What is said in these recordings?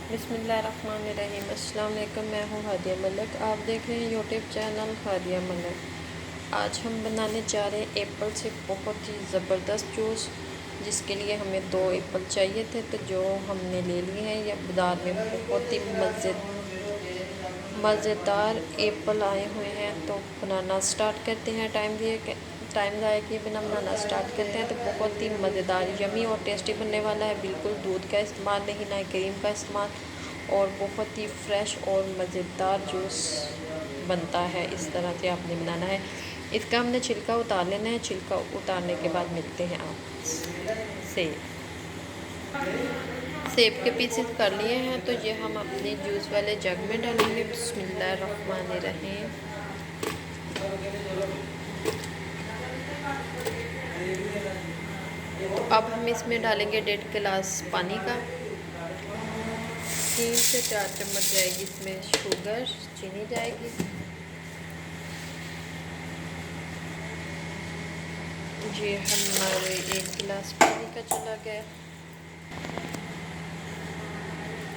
बिस्मिल्लाहिर्रहमानिर्रहीम। अस्सलाम वालेकुम। मैं हूँ हादिया मलिक। आप देख रहे हैं यूट्यूब चैनल हादिया मलिक। आज हम बनाने जा रहे हैं एप्पल से बहुत ही ज़बरदस्त जूस, जिसके लिए हमें 2 एप्पल चाहिए थे, तो जो हमने ले लिए हैं। या बाज़ार में बहुत ही मज़ेदार एप्पल आए हुए हैं, तो बनाना स्टार्ट करते हैं। टाइम ज़ाया किए बिना बनाना स्टार्ट करते हैं, तो बहुत ही मज़ेदार, यमी और टेस्टी बनने वाला है। बिल्कुल दूध का इस्तेमाल नहीं, ना क्रीम का इस्तेमाल, और बहुत ही फ्रेश और मज़ेदार जूस बनता है। इस तरह से आपने बनाना है। इसका हमने छिलका उतार लेना है। छिलका उतारने के बाद मिलते हैं आप से। सेब के पीसेस कर लिए हैं, तो ये हम अपने जूस वाले जग में डालेंगे। बिस्मिल्लाहिर्रहमानिर्रहीम। अब हम इसमें डालेंगे 1.5 गिलास पानी का। 3 से 4 चम्मच जाएगी इसमें शुगर, चीनी जाएगी। ये हमारे 1 गिलास पानी का चला गया।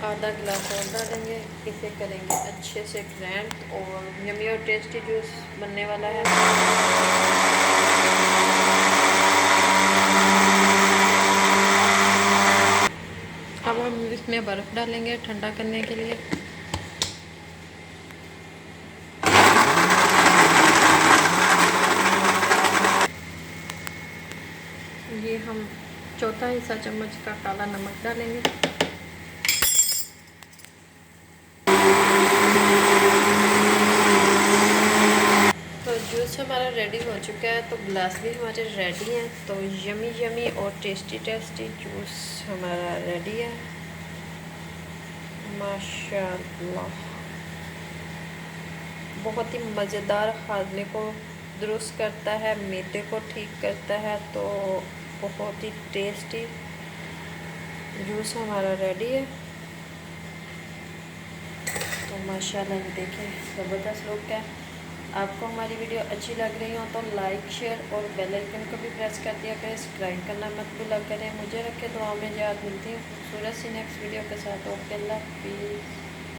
आधा गिलास और डालेंगे। इसे करेंगे अच्छे से ग्राइंड, और यमी और टेस्टी जूस बनने वाला है। अब हम इसमें बर्फ़ डालेंगे ठंडा करने के लिए। ये हम चौथा हिस्सा चम्मच का काला नमक डालेंगे। तो जूस हमारा रेडी हो चुका है, तो गिलास भी हमारे रेडी हैं। तो यमी यमी और टेस्टी टेस्टी जूस हमारा रेडी है। माशाल्लाह, बहुत ही मज़ेदार, हाजमे को दुरुस्त करता है, मैदे को ठीक करता है। तो बहुत ही टेस्टी जूस हमारा रेडी है। तो माशाल्लाह, ये देखें ज़बरदस्त लुक है। आपको हमारी वीडियो अच्छी लग रही हो तो लाइक, शेयर और बेल आइकन को भी प्रेस कर दिया करें। सब्सक्राइब करना मत भूला करें। मुझे रखे दुआ में याद। मिलती है खूबसूरत सी नेक्स्ट वीडियो के साथ। ओके, अल्लाह हाफिज़।